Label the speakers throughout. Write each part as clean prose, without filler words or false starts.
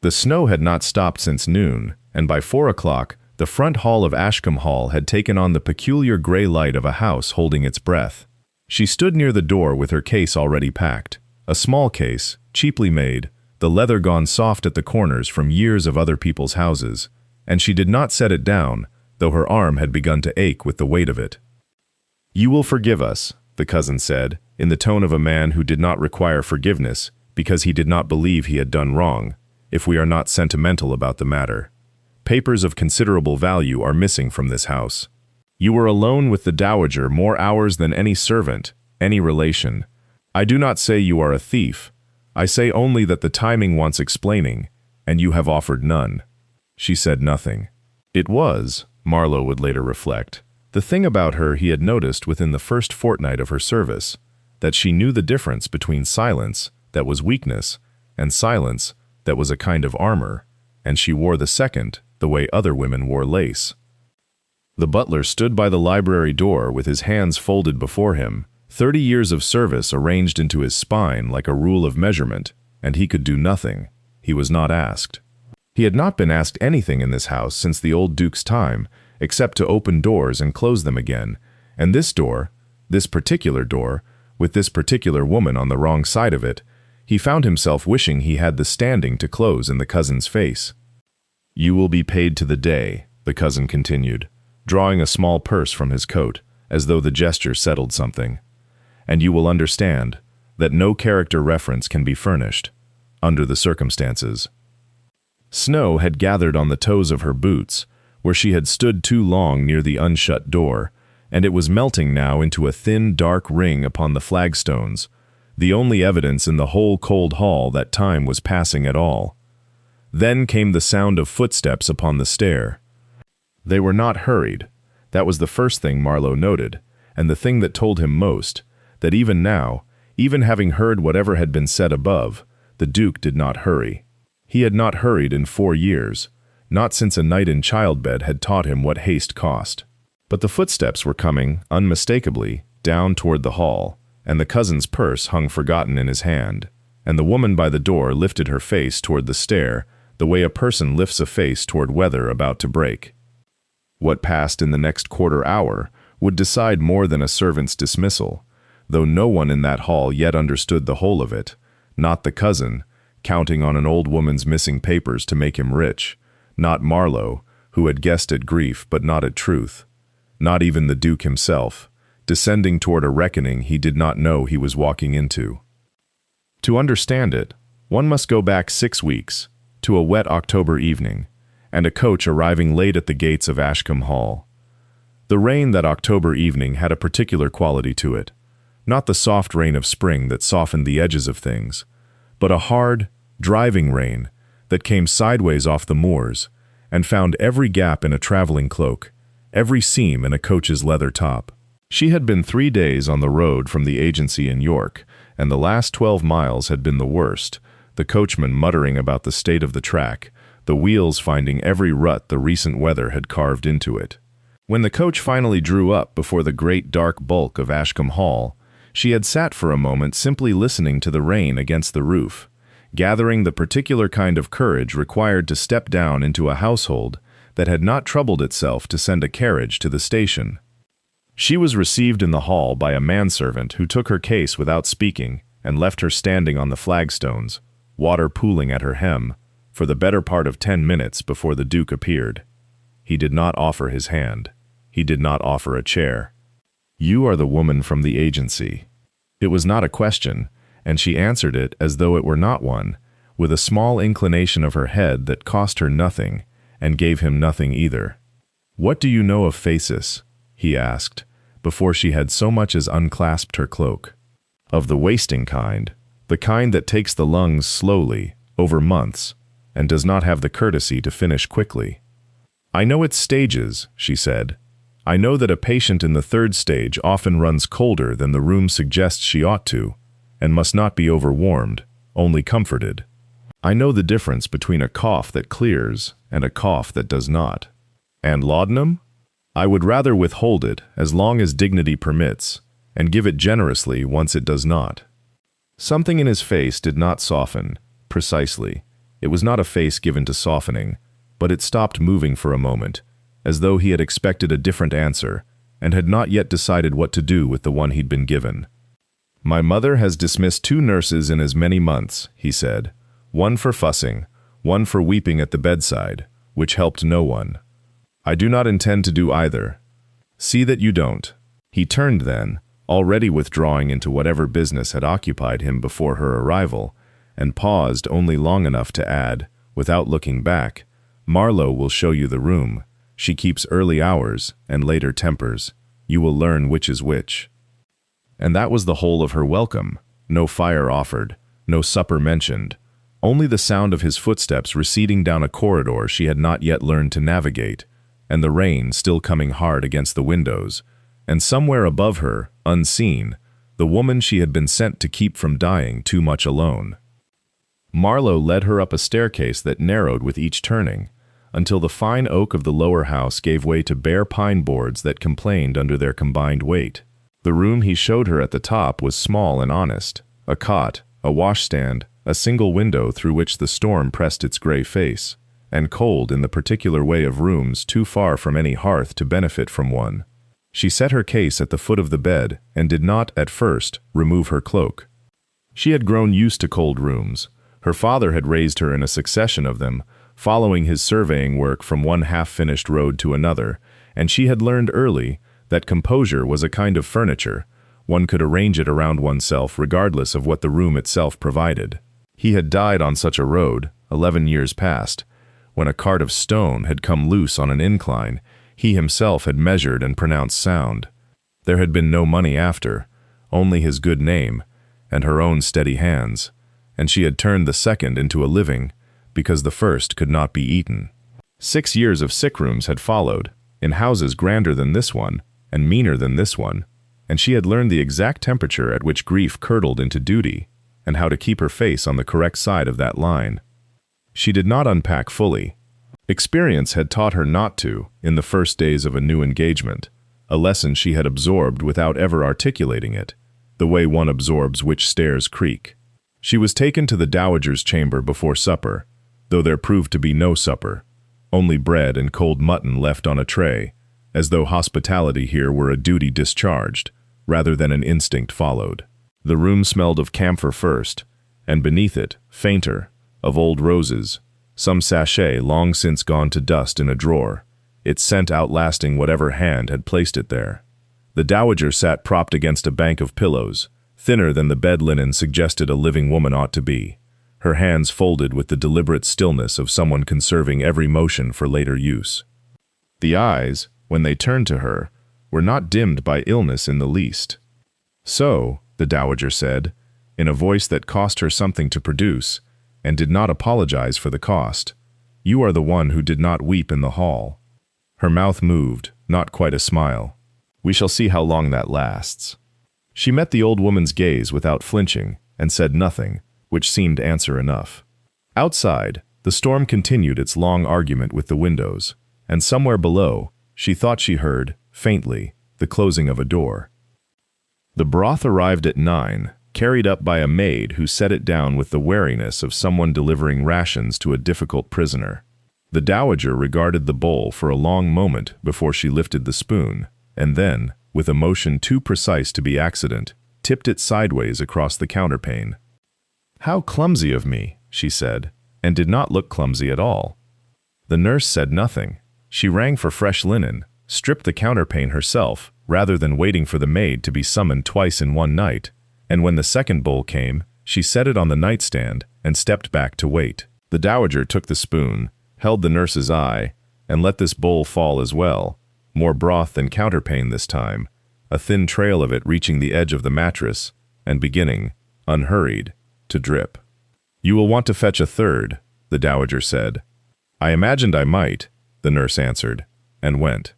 Speaker 1: The snow had not stopped since noon, and by 4 o'clock, the front hall of Ashcombe Hall had taken on the peculiar gray light of a house holding its breath. She stood near the door with her case already packed. A small case, cheaply made, the leather gone soft at the corners from years of other people's houses, and she did not set it down, though her arm had begun to ache with the weight of it. "You will forgive us," the cousin said, in the tone of a man who did not require forgiveness because he did not believe he had done wrong, if we are not sentimental about the matter. Papers of considerable value are missing from this house. You were alone with the dowager more hours than any servant, any relation. I do not say you are a thief. I say only that the timing wants explaining, and you have offered none." She said nothing. It was, Marlowe would later reflect, the thing about her he had noticed within the first fortnight of her service, that she knew the difference between silence, that was weakness, and silence, that was a kind of armor, and she wore the second the way other women wore lace. The butler stood by the library door with his hands folded before him, 30 years of service arranged into his spine like a rule of measurement, and he could do nothing. He was not asked. He had not been asked anything in this house since the old Duke's time, except to open doors and close them again, and this door, this particular door, with this particular woman on the wrong side of it, he found himself wishing he had the standing to close in the cousin's face. "You will be paid to the day," the cousin continued, drawing a small purse from his coat, as though the gesture settled something. "And you will understand that no character reference can be furnished, under the circumstances." Snow had gathered on the toes of her boots, where she had stood too long near the unshut door, and it was melting now into a thin, dark ring upon the flagstones, the only evidence in the whole cold hall that time was passing at all. Then came the sound of footsteps upon the stair. They were not hurried. That was the first thing Marlowe noted, and the thing that told him most, that even now, even having heard whatever had been said above, the Duke did not hurry. He had not hurried in 4 years, not since a night in childbed had taught him what haste cost. But the footsteps were coming, unmistakably, down toward the hall, and the cousin's purse hung forgotten in his hand, and the woman by the door lifted her face toward the stair, the way a person lifts a face toward weather about to break. What passed in the next quarter hour would decide more than a servant's dismissal, though no one in that hall yet understood the whole of it, not the cousin, counting on an old woman's missing papers to make him rich, not Marlowe, who had guessed at grief but not at truth, not even the Duke himself, descending toward a reckoning he did not know he was walking into. To understand it, one must go back 6 weeks, to a wet October evening, and a coach arriving late at the gates of Ashcombe Hall. The rain that October evening had a particular quality to it, not the soft rain of spring that softened the edges of things, but a hard, driving rain that came sideways off the moors and found every gap in a traveling cloak, every seam in a coach's leather top. She had been 3 days on the road from the agency in York, and the last 12 miles had been the worst, the coachman muttering about the state of the track, the wheels finding every rut the recent weather had carved into it. When the coach finally drew up before the great dark bulk of Ashcombe Hall, she had sat for a moment simply listening to the rain against the roof, gathering the particular kind of courage required to step down into a household that had not troubled itself to send a carriage to the station. She was received in the hall by a manservant who took her case without speaking and left her standing on the flagstones, water pooling at her hem, for the better part of 10 minutes before the Duke appeared. He did not offer his hand. He did not offer a chair. "You are the woman from the agency." It was not a question, and she answered it as though it were not one, with a small inclination of her head that cost her nothing, and gave him nothing either. "What do you know of phasis?" he asked, before she had so much as unclasped her cloak. "Of the wasting kind, the kind that takes the lungs slowly, over months, and does not have the courtesy to finish quickly." "I know its stages," she said. "I know that a patient in the 3rd stage often runs colder than the room suggests she ought to, and must not be overwarmed, only comforted. I know the difference between a cough that clears and a cough that does not. And laudanum? I would rather withhold it as long as dignity permits, and give it generously once it does not." Something in his face did not soften, precisely, It was not a face given to softening, but it stopped moving for a moment, as though he had expected a different answer, and had not yet decided what to do with the one he'd been given. "My mother has dismissed 2 nurses in as many months," he said. "One for fussing, one for weeping at the bedside, which helped no one. I do not intend to do either. See that you don't." He turned then, already withdrawing into whatever business had occupied him before her arrival, and paused only long enough to add, without looking back, "Marlowe will show you the room. She keeps early hours and later tempers. You will learn which is which." And that was the whole of her welcome. No fire offered, no supper mentioned, only the sound of his footsteps receding down a corridor she had not yet learned to navigate, and the rain still coming hard against the windows, and somewhere above her, unseen, the woman she had been sent to keep from dying too much alone. Marlowe led her up a staircase that narrowed with each turning, until the fine oak of the lower house gave way to bare pine boards that complained under their combined weight. The room he showed her at the top was small and honest, a cot, a washstand, a single window through which the storm pressed its gray face, and cold in the particular way of rooms too far from any hearth to benefit from one. She set her case at the foot of the bed and did not, at first, remove her cloak. She had grown used to cold rooms. Her father had raised her in a succession of them, following his surveying work from one half-finished road to another, and she had learned early that composure was a kind of furniture. One could arrange it around oneself regardless of what the room itself provided. He had died on such a road, 11 years past, when a cart of stone had come loose on an incline. He himself had measured and pronounced sound. There had been no money after, only his good name, and her own steady hands, and she had turned the second into a living, because the first could not be eaten. 6 years of sick rooms had followed, in houses grander than this one, and meaner than this one, and she had learned the exact temperature at which grief curdled into duty, and how to keep her face on the correct side of that line. She did not unpack fully. Experience had taught her not to, in the first days of a new engagement, a lesson she had absorbed without ever articulating it, the way one absorbs which stairs creak. She was taken to the dowager's chamber before supper, though there proved to be no supper, only bread and cold mutton left on a tray, as though hospitality here were a duty discharged, rather than an instinct followed. The room smelled of camphor first, and beneath it, fainter, of old roses, some sachet long since gone to dust in a drawer, its scent outlasting whatever hand had placed it there. The dowager sat propped against a bank of pillows, thinner than the bed linen suggested a living woman ought to be, her hands folded with the deliberate stillness of someone conserving every motion for later use. The eyes, when they turned to her, were not dimmed by illness in the least. "So," the dowager said, in a voice that cost her something to produce, and did not apologize for the cost, "you are the one who did not weep in the hall." Her mouth moved, not quite a smile. "We shall see how long that lasts." She met the old woman's gaze without flinching, and said nothing, which seemed answer enough. Outside, the storm continued its long argument with the windows, and somewhere below, she thought she heard, faintly, the closing of a door. The broth arrived at 9, carried up by a maid who set it down with the wariness of someone delivering rations to a difficult prisoner. The dowager regarded the bowl for a long moment before she lifted the spoon, and then, with a motion too precise to be accident, tipped it sideways across the counterpane. "How clumsy of me," she said, and did not look clumsy at all. The nurse said nothing. She rang for fresh linen, stripped the counterpane herself, rather than waiting for the maid to be summoned twice in one night, and when the second bowl came, she set it on the nightstand and stepped back to wait. The dowager took the spoon, held the nurse's eye, and let this bowl fall as well, more broth than counterpane this time, a thin trail of it reaching the edge of the mattress, and beginning, unhurried, to drip. "You will want to fetch a third," the dowager said. "I imagined I might," the nurse answered, and went.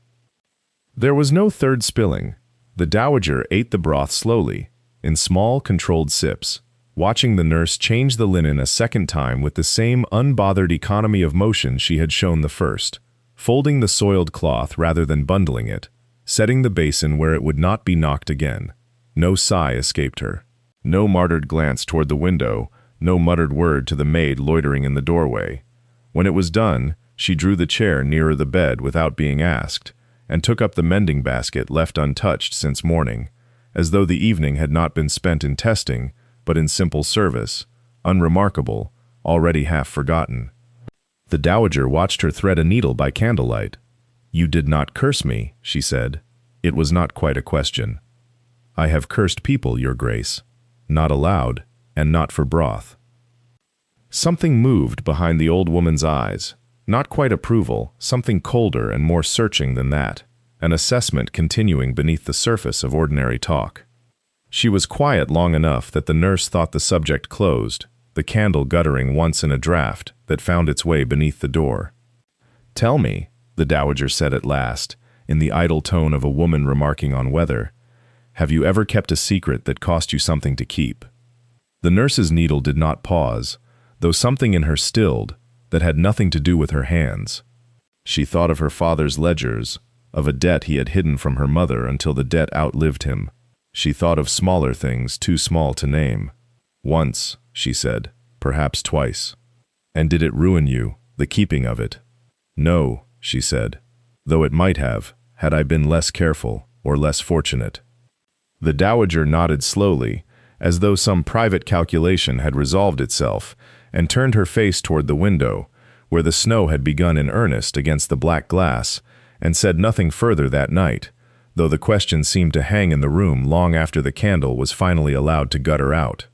Speaker 1: There was no third spilling. The dowager ate the broth slowly, in small, controlled sips, watching the nurse change the linen a second time with the same unbothered economy of motion she had shown the first, folding the soiled cloth rather than bundling it, setting the basin where it would not be knocked again. No sigh escaped her. No martyred glance toward the window, No muttered word to the maid loitering in the doorway. When it was done, she drew the chair nearer the bed without being asked, and took up the mending basket left untouched since morning, as though the evening had not been spent in testing, but in simple service, unremarkable, already half forgotten. The dowager watched her thread a needle by candlelight. "You did not curse me," she said. It was not quite a question. "I have cursed people, your grace. Not aloud, and not for broth." Something moved behind the old woman's eyes. Not quite approval, something colder and more searching than that, an assessment continuing beneath the surface of ordinary talk. She was quiet long enough that the nurse thought the subject closed, the candle guttering once in a draught that found its way beneath the door. "Tell me," the dowager said at last, in the idle tone of a woman remarking on weather, "have you ever kept a secret that cost you something to keep?" The nurse's needle did not pause, though something in her stilled, that had nothing to do with her hands. She thought of her father's ledgers, of a debt he had hidden from her mother until the debt outlived him. She thought of smaller things too small to name. "Once," she said, "perhaps twice." "And did it ruin you, the keeping of it?" "No," she said, "though it might have, had I been less careful or less fortunate." The dowager nodded slowly, as though some private calculation had resolved itself, and turned her face toward the window, where the snow had begun in earnest against the black glass, and said nothing further that night, though the question seemed to hang in the room long after the candle was finally allowed to gutter out.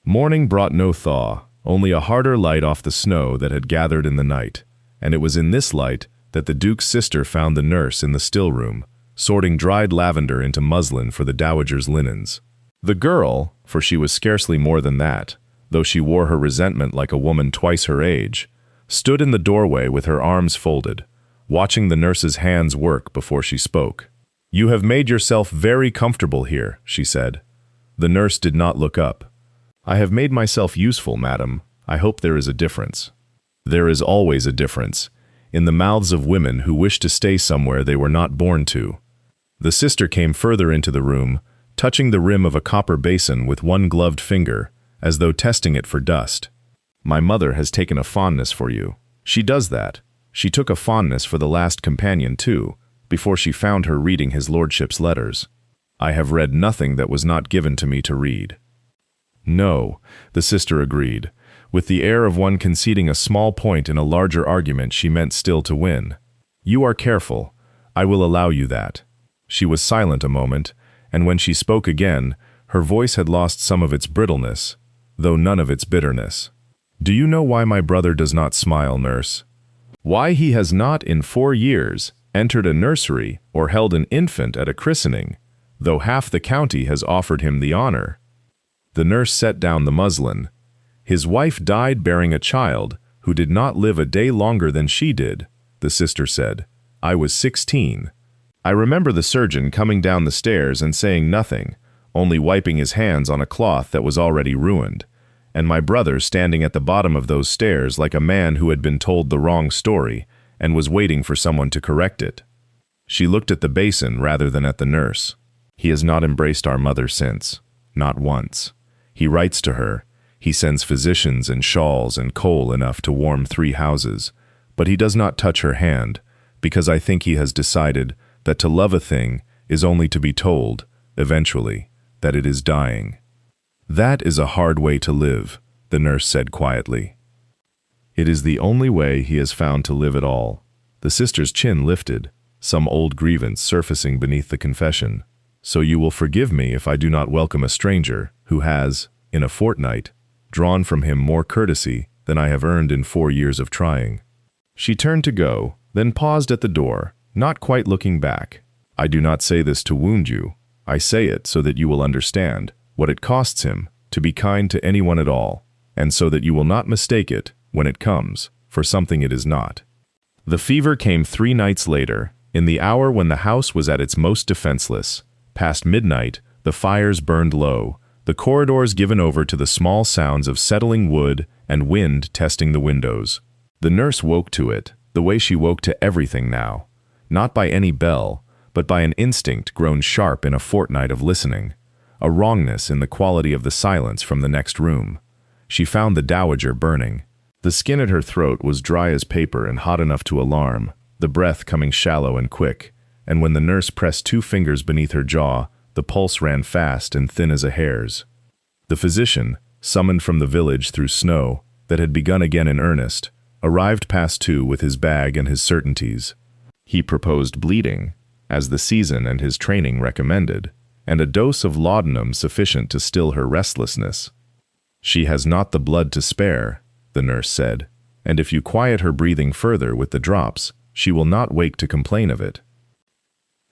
Speaker 1: Morning brought no thaw, only a harder light off the snow that had gathered in the night, and it was in this light that the Duke's sister found the nurse in the still room, sorting dried lavender into muslin for the dowager's linens. The girl, for she was scarcely more than that, though she wore her resentment like a woman twice her age, stood in the doorway with her arms folded, watching the nurse's hands work before she spoke. "You have made yourself very comfortable here," she said. The nurse did not look up. "I have made myself useful, madam. I hope there is a difference." There is always a difference, in the mouths of women who wish to stay somewhere they were not born to. The sister came further into the room, touching the rim of a copper basin with one gloved finger, as though testing it for dust. "My mother has taken a fondness for you. She does that. She took a fondness for the last companion, too, before she found her reading his lordship's letters. I have read nothing that was not given to me to read." "No," the sister agreed, with the air of one conceding a small point in a larger argument she meant still to win. "You are careful. I will allow you that." She was silent a moment, and when she spoke again, her voice had lost some of its brittleness, though none of its bitterness. "Do you know why my brother does not smile, nurse? Why he has not in 4 years entered a nursery or held an infant at a christening, though half the county has offered him the honor?" The nurse set down the muslin. "His wife died bearing a child who did not live a day longer than she did," the sister said. "I was 16. I remember the surgeon coming down the stairs and saying nothing, only wiping his hands on a cloth that was already ruined, and my brother standing at the bottom of those stairs like a man who had been told the wrong story and was waiting for someone to correct it." She looked at the basin rather than at the nurse. "He has not embraced our mother since. Not once. He writes to her. He sends physicians and shawls and coal enough to warm 3 houses, but he does not touch her hand, because I think he has decided that to love a thing is only to be told, eventually, that it is dying." "That is a hard way to live," the nurse said quietly. "It is the only way he has found to live at all." The sister's chin lifted, some old grievance surfacing beneath the confession. "So you will forgive me if I do not welcome a stranger who has, in a fortnight, drawn from him more courtesy than I have earned in 4 years of trying." She turned to go, then paused at the door, not quite looking back. "I do not say this to wound you. I say it so that you will understand what it costs him to be kind to anyone at all, and so that you will not mistake it, when it comes, for something it is not." The fever came 3 nights later, in the hour when the house was at its most defenseless. Past midnight, the fires burned low, the corridors given over to the small sounds of settling wood and wind testing the windows. The nurse woke to it, the way she woke to everything now, not by any bell, but by an instinct grown sharp in a fortnight of listening, a wrongness in the quality of the silence from the next room. she found the dowager burning. The skin at her throat was dry as paper and hot enough to alarm, the breath coming shallow and quick, and when the nurse pressed 2 fingers beneath her jaw, the pulse ran fast and thin as a hare's. The physician, summoned from the village through snow that had begun again in earnest, arrived past 2 with his bag and his certainties. He proposed bleeding, as the season and his training recommended, and a dose of laudanum sufficient to still her restlessness. "She has not the blood to spare," the nurse said, "and if you quiet her breathing further with the drops, she will not wake to complain of it."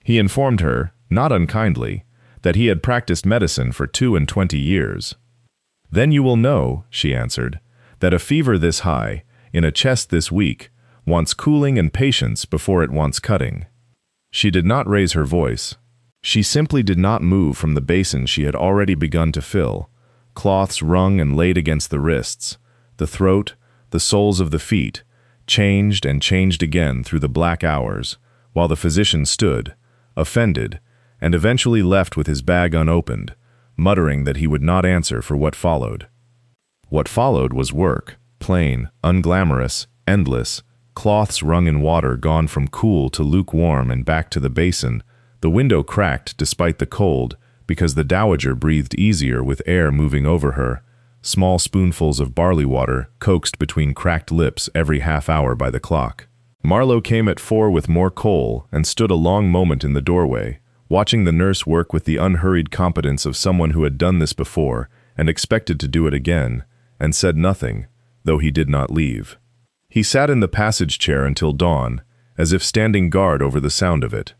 Speaker 1: He informed her, not unkindly, that he had practiced medicine for 22 years. "Then you will know," she answered, "that a fever this high, in a chest this weak, wants cooling and patience before it wants cutting." She did not raise her voice. She simply did not move from the basin she had already begun to fill, cloths wrung and laid against the wrists, the throat, the soles of the feet, changed and changed again through the black hours, while the physician stood, offended, and eventually left with his bag unopened, muttering that he would not answer for what followed. What followed was work, plain, unglamorous, endless, cloths wrung in water gone from cool to lukewarm and back to the basin, the window cracked despite the cold because the dowager breathed easier with air moving over her, small spoonfuls of barley water coaxed between cracked lips every half hour by the clock. Marlowe came at 4 with more coal and stood a long moment in the doorway, watching the nurse work with the unhurried competence of someone who had done this before and expected to do it again, and said nothing, though he did not leave. He sat in the passage chair until dawn, as if standing guard over the sound of it.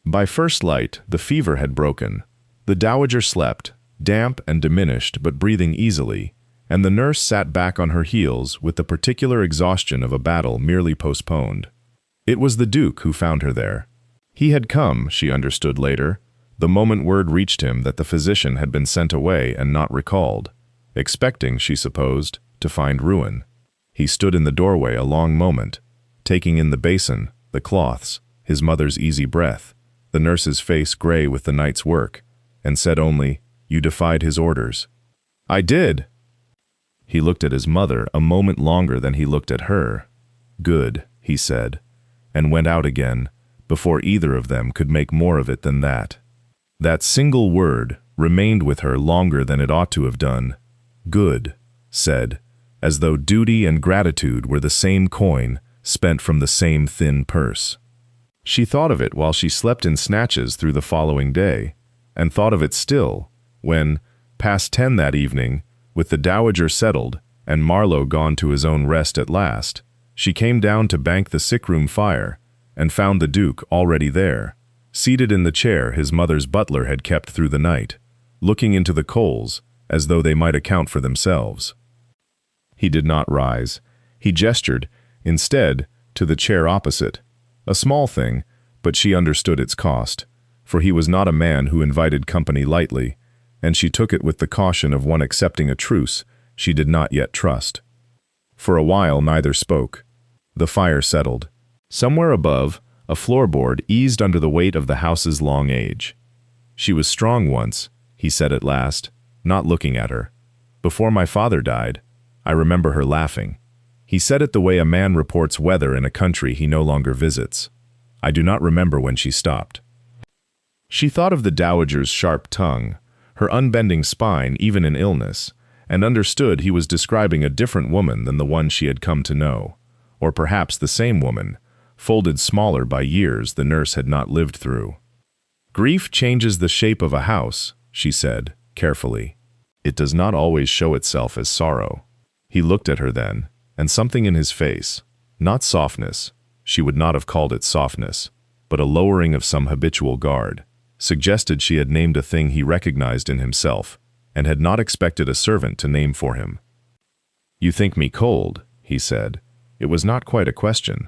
Speaker 1: By first light, the fever had broken. The dowager slept, damp and diminished but breathing easily, and the nurse sat back on her heels with the particular exhaustion of a battle merely postponed. It was the Duke who found her there. He had come, she understood later, the moment word reached him that the physician had been sent away and not recalled, expecting, she supposed, to find ruin. He stood in the doorway a long moment, taking in the basin, the cloths, his mother's easy breath, the nurse's face gray with the night's work, and said only, "You defied his orders." "I did." He looked at his mother a moment longer than he looked at her. "Good," he said, and went out again, before either of them could make more of it than that. That single word remained with her longer than it ought to have done. "Good," said, as though duty and gratitude were the same coin spent from the same thin purse. She thought of it while she slept in snatches through the following day, and thought of it still, when, past 10 that evening, with the dowager settled and Marlowe gone to his own rest at last, she came down to bank the sick-room fire and found the Duke already there, seated in the chair his mother's butler had kept through the night, looking into the coals as though they might account for themselves. He did not rise. He gestured, instead, to the chair opposite, a small thing, but she understood its cost, for he was not a man who invited company lightly, and she took it with the caution of one accepting a truce she did not yet trust. For a while neither spoke. The fire settled. Somewhere above, a floorboard eased under the weight of the house's long age. "She was strong once," he said at last, not looking at her. "Before my father died, I remember her laughing." He said it the way a man reports weather in a country he no longer visits. I do not remember when she stopped. She thought of the dowager's sharp tongue, her unbending spine even in illness, and understood he was describing a different woman than the one she had come to know, or perhaps the same woman, folded smaller by years the nurse had not lived through. "Grief changes the shape of a house," she said, carefully. "It does not always show itself as sorrow." He looked at her then, and something in his face, not softness, she would not have called it softness, but a lowering of some habitual guard, suggested she had named a thing he recognized in himself, and had not expected a servant to name for him. "You think me cold," he said. It was not quite a question.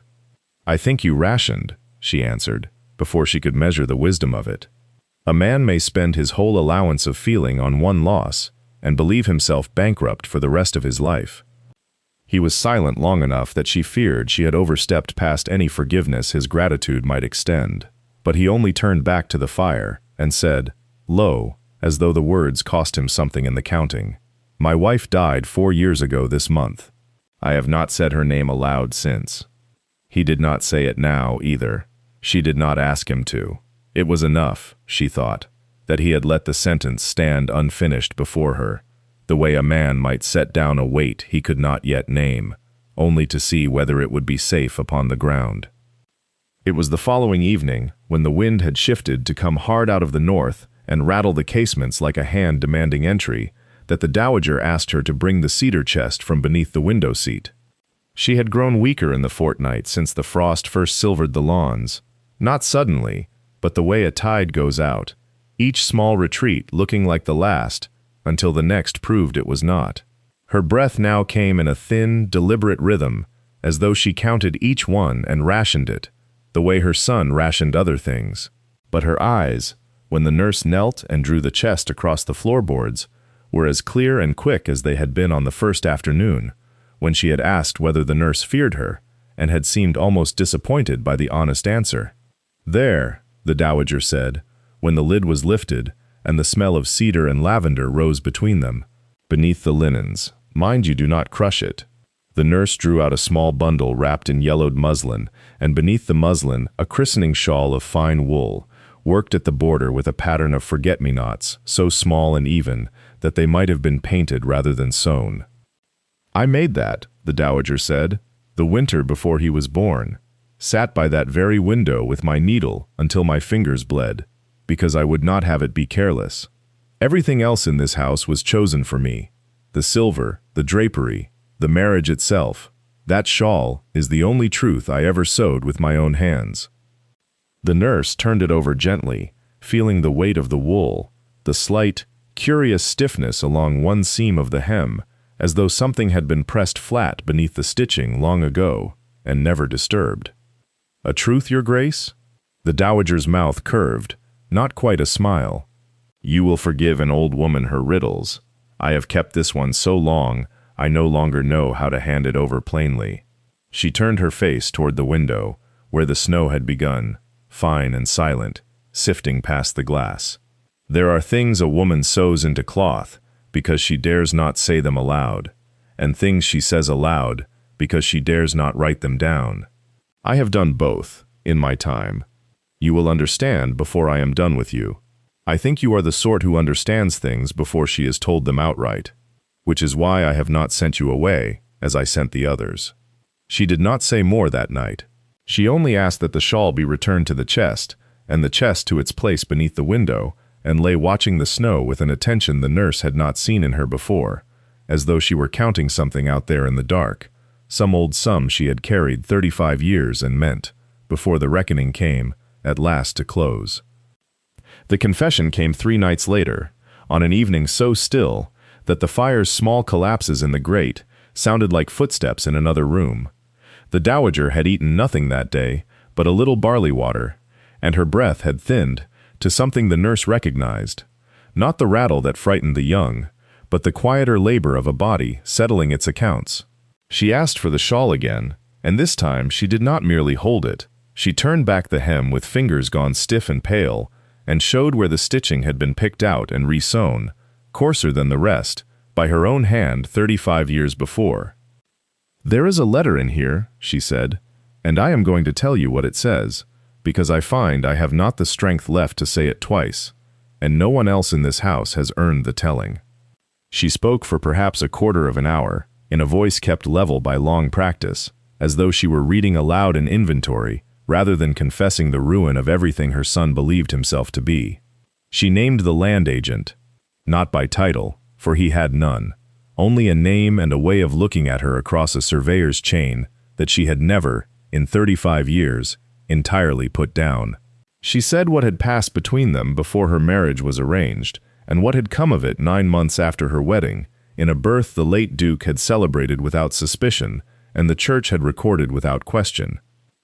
Speaker 1: "I think you rationed," she answered, before she could measure the wisdom of it. A man may spend his whole allowance of feeling on one loss, and believe himself bankrupt for the rest of his life. He was silent long enough that she feared she had overstepped past any forgiveness his gratitude might extend, but he only turned back to the fire and said, low, as though the words cost him something in the counting, My wife died 4 years ago this month. I have not said her name aloud since. He did not say it now either. She did not ask him to. It was enough, she thought, that he had let the sentence stand unfinished before her, the way a man might set down a weight he could not yet name, only to see whether it would be safe upon the ground. It was the following evening, when the wind had shifted to come hard out of the north and rattle the casements like a hand demanding entry, that the dowager asked her to bring the cedar chest from beneath the window seat. She had grown weaker in the fortnight since the frost first silvered the lawns, not suddenly, but the way a tide goes out, each small retreat looking like the last, until the next proved it was not. Her breath now came in a thin, deliberate rhythm, as though she counted each one and rationed it, the way her son rationed other things. But her eyes, when the nurse knelt and drew the chest across the floorboards, were as clear and quick as they had been on the first afternoon, when she had asked whether the nurse feared her, and had seemed almost disappointed by the honest answer. "There," the dowager said, when the lid was lifted, and the smell of cedar and lavender rose between them, beneath the linens. "Mind you do not crush it." The nurse drew out a small bundle wrapped in yellowed muslin, and beneath the muslin a christening shawl of fine wool, worked at the border with a pattern of forget-me-nots, so small and even that they might have been painted rather than sewn. "I made that," the dowager said, "the winter before he was born. Sat by that very window with my needle until my fingers bled, because I would not have it be careless. Everything else in this house was chosen for me. The silver, the drapery, the marriage itself. That shawl is the only truth I ever sewed with my own hands." The nurse turned it over gently, feeling the weight of the wool, the slight, curious stiffness along one seam of the hem, as though something had been pressed flat beneath the stitching long ago, and never disturbed. "A truth, your grace?" The dowager's mouth curved, not quite a smile. "You will forgive an old woman her riddles. I have kept this one so long, I no longer know how to hand it over plainly." She turned her face toward the window, where the snow had begun, fine and silent, sifting past the glass. "There are things a woman sews into cloth because she dares not say them aloud, and things she says aloud because she dares not write them down. I have done both, in my time. You will understand before I am done with you. I think you are the sort who understands things before she has told them outright, which is why I have not sent you away, as I sent the others." She did not say more that night. She only asked that the shawl be returned to the chest, and the chest to its place beneath the window, and lay watching the snow with an attention the nurse had not seen in her before, as though she were counting something out there in the dark, some old sum she had carried 35 years and meant, before the reckoning came, at last to close. The confession came 3 nights later, on an evening so still that the fire's small collapses in the grate sounded like footsteps in another room. The dowager had eaten nothing that day but a little barley water, and her breath had thinned to something the nurse recognized, not the rattle that frightened the young, but the quieter labor of a body settling its accounts. She asked for the shawl again, and this time she did not merely hold it. She turned back the hem with fingers gone stiff and pale, and showed where the stitching had been picked out and resewn, coarser than the rest, by her own hand 35 years before. "There is a letter in here," she said, "and I am going to tell you what it says, because I find I have not the strength left to say it twice, and no one else in this house has earned the telling." She spoke for perhaps a quarter of an hour, in a voice kept level by long practice, as though she were reading aloud an inventory, rather than confessing the ruin of everything her son believed himself to be. She named the land agent, not by title, for he had none, only a name and a way of looking at her across a surveyor's chain that she had never, in 35 years, entirely put down. She said what had passed between them before her marriage was arranged, and what had come of it 9 months after her wedding, in a birth the late Duke had celebrated without suspicion, and the church had recorded without question.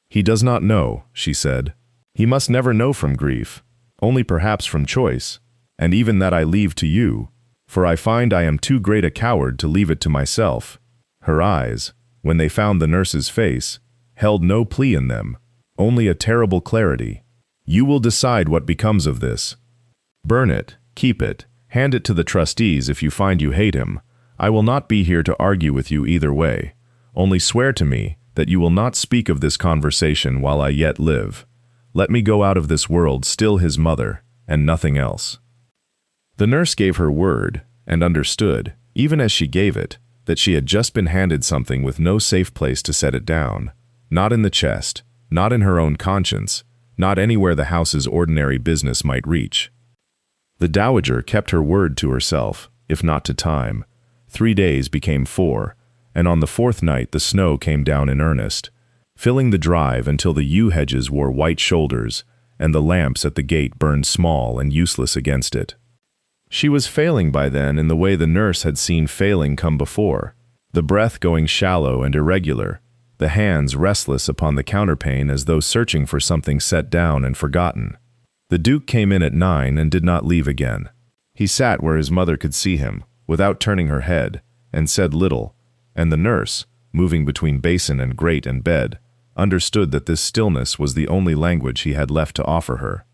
Speaker 1: "He does not know," she said. "He must never know from grief, only perhaps from choice, and even that I leave to you, for I find I am too great a coward to leave it to myself." Her eyes, when they found the nurse's face, held no plea in them, only a terrible clarity. "You will decide what becomes of this. Burn it, keep it, hand it to the trustees if you find you hate him. I will not be here to argue with you either way. Only swear to me that you will not speak of this conversation while I yet live. Let me go out of this world still his mother, and nothing else." The nurse gave her word, and understood, even as she gave it, that she had just been handed something with no safe place to set it down. Not in the chest, not in her own conscience, not anywhere the house's ordinary business might reach. The dowager kept her word to herself, if not to time. 3 days became 4, and on the 4th night the snow came down in earnest, filling the drive until the yew hedges wore white shoulders, and the lamps at the gate burned small and useless against it. She was failing by then in the way the nurse had seen failing come before, the breath going shallow and irregular, the hands restless upon the counterpane as though searching for something set down and forgotten. The Duke came in at 9 and did not leave again. He sat where his mother could see him, without turning her head, and said little, and the nurse, moving between basin and grate and bed, understood that this stillness was the only language he had left to offer her.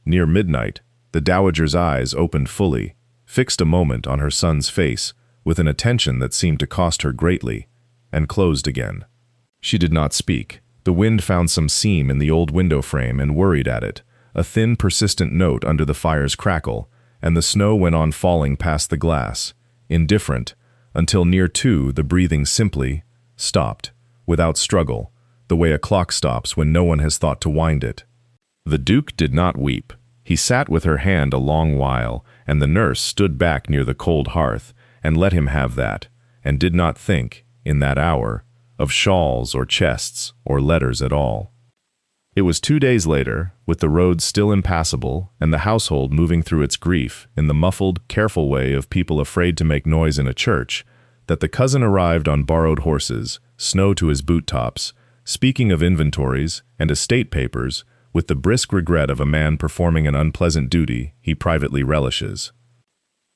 Speaker 1: Near midnight, the dowager's eyes opened fully, fixed a moment on her son's face, with an attention that seemed to cost her greatly, and closed again. She did not speak. The wind found some seam in the old window frame and worried at it, a thin, persistent note under the fire's crackle, and the snow went on falling past the glass, indifferent, until near 2 the breathing simply stopped, without struggle, the way a clock stops when no one has thought to wind it. The Duke did not weep. He sat with her hand a long while, and the nurse stood back near the cold hearth, and let him have that, and did not think, in that hour, of shawls or chests or letters at all. It was 2 days later, with the road still impassable and the household moving through its grief in the muffled, careful way of people afraid to make noise in a church, that the cousin arrived on borrowed horses, snow to his boot tops, speaking of inventories and estate papers with the brisk regret of a man performing an unpleasant duty he privately relishes.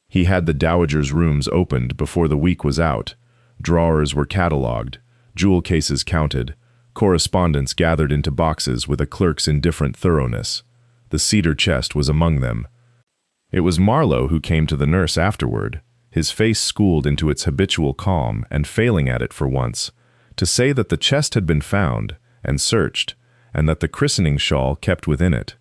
Speaker 1: He had the dowager's rooms opened before the week was out, drawers were catalogued, jewel cases counted, correspondence gathered into boxes with a clerk's indifferent thoroughness. The cedar chest was among them. It was Marlowe who came to the nurse afterward, his face schooled into its habitual calm and failing at it for once, to say that the chest had been found and searched, and that the christening shawl kept within it,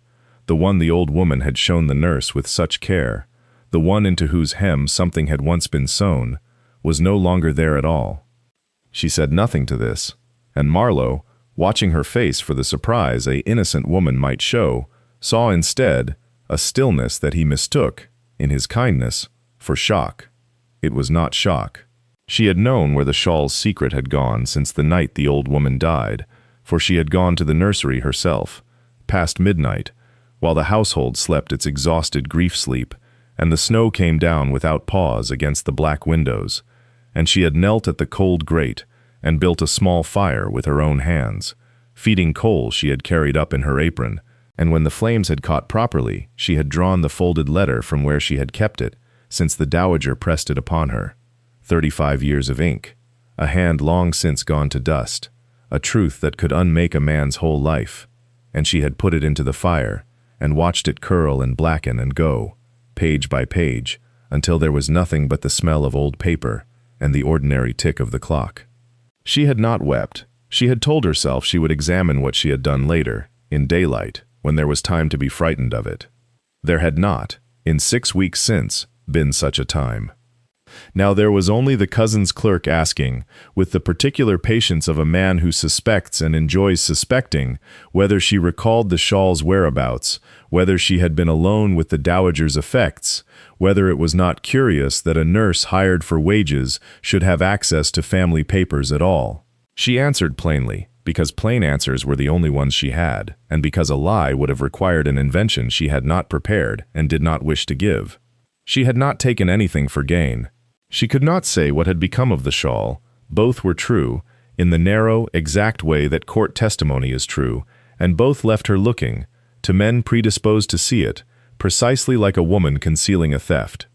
Speaker 1: the one the old woman had shown the nurse with such care, the one into whose hem something had once been sewn, was no longer there at all. She said nothing to this, and Marlowe, watching her face for the surprise a innocent woman might show, saw instead a stillness that he mistook, in his kindness, for shock. It was not shock. She had known where the shawl's secret had gone since the night the old woman died, for she had gone to the nursery herself, past midnight, while the household slept its exhausted grief sleep, and the snow came down without pause against the black windows, and she had knelt at the cold grate and built a small fire with her own hands, feeding coal she had carried up in her apron, and when the flames had caught properly, she had drawn the folded letter from where she had kept it, since the dowager pressed it upon her. 35 years of ink, a hand long since gone to dust, a truth that could unmake a man's whole life, and she had put it into the fire, and watched it curl and blacken and go, page by page, until there was nothing but the smell of old paper and the ordinary tick of the clock. She had not wept. She had told herself she would examine what she had done later, in daylight, when there was time to be frightened of it. There had not, in 6 weeks since, been such a time. Now there was only the cousin's clerk asking, with the particular patience of a man who suspects and enjoys suspecting, whether she recalled the shawl's whereabouts, whether she had been alone with the dowager's effects, whether it was not curious that a nurse hired for wages should have access to family papers at all. She answered plainly, because plain answers were the only ones she had, and because a lie would have required an invention she had not prepared and did not wish to give. She had not taken anything for gain. She could not say what had become of the shawl. Both were true, in the narrow, exact way that court testimony is true, and both left her looking, to men predisposed to see it, precisely like a woman concealing a theft.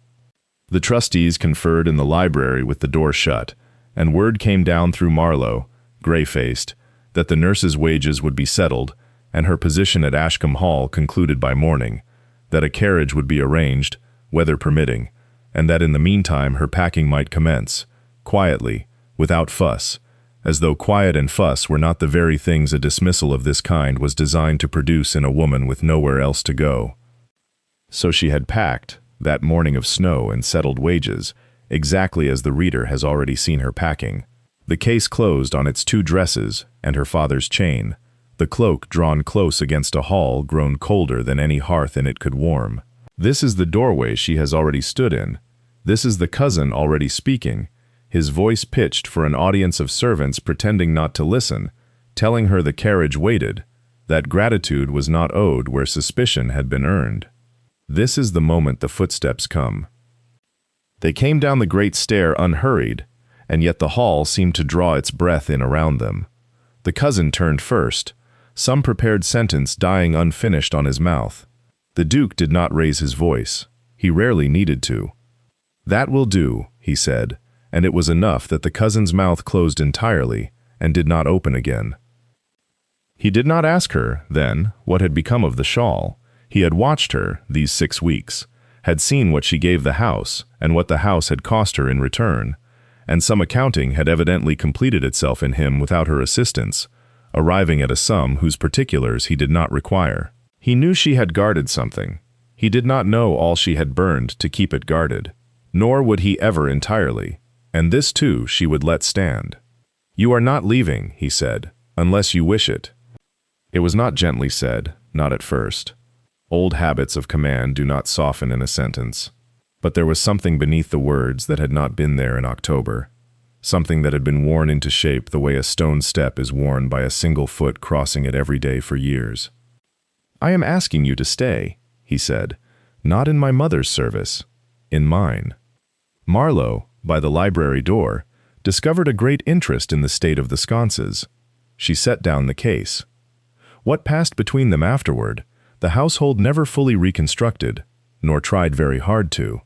Speaker 1: The trustees conferred in the library with the door shut, and word came down through Marlowe, gray-faced, that the nurse's wages would be settled, and her position at Ashcombe Hall concluded by morning, that a carriage would be arranged, weather permitting, and that in the meantime her packing might commence, quietly, without fuss, as though quiet and fuss were not the very things a dismissal of this kind was designed to produce in a woman with nowhere else to go. So she had packed, that morning of snow and settled wages, exactly as the reader has already seen her packing. The case closed on its 2 dresses and her father's chain, the cloak drawn close against a hall grown colder than any hearth in it could warm. This is the doorway she has already stood in. This is the cousin already speaking, his voice pitched for an audience of servants pretending not to listen, telling her the carriage waited, that gratitude was not owed where suspicion had been earned. This is the moment the footsteps come. They came down the great stair unhurried, and yet the hall seemed to draw its breath in around them. The cousin turned first, some prepared sentence dying unfinished on his mouth. The Duke did not raise his voice. He rarely needed to. "That will do," he said, and it was enough that the cousin's mouth closed entirely and did not open again. He did not ask her, then, what had become of the shawl. He had watched her these 6 weeks, had seen what she gave the house and what the house had cost her in return, and some accounting had evidently completed itself in him without her assistance, arriving at a sum whose particulars he did not require. He knew she had guarded something. He did not know all she had burned to keep it guarded, nor would he ever entirely, and this too she would let stand. "You are not leaving," he said, "unless you wish it." It was not gently said, not at first. Old habits of command do not soften in a sentence. But there was something beneath the words that had not been there in October, something that had been worn into shape the way a stone step is worn by a single foot crossing it every day for years. "I am asking you to stay," he said, "not in my mother's service, in mine." Marlowe, by the library door, discovered a great interest in the state of the sconces. She set down the case. What passed between them afterward, the household never fully reconstructed, nor tried very hard to.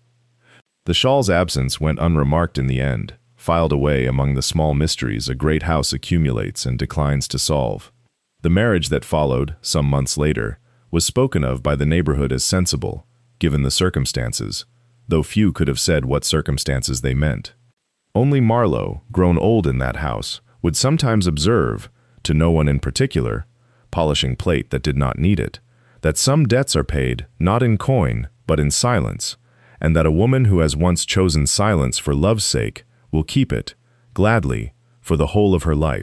Speaker 1: The shawl's absence went unremarked in the end, filed away among the small mysteries a great house accumulates and declines to solve. The marriage that followed, some months later, was spoken of by the neighborhood as sensible, given the circumstances, though few could have said what circumstances they meant. Only Marlowe, grown old in that house, would sometimes observe, to no one in particular, polishing plate that did not need it, that some debts are paid not in coin but in silence, and that a woman who has once chosen silence for love's sake will keep it, gladly, for the whole of her life.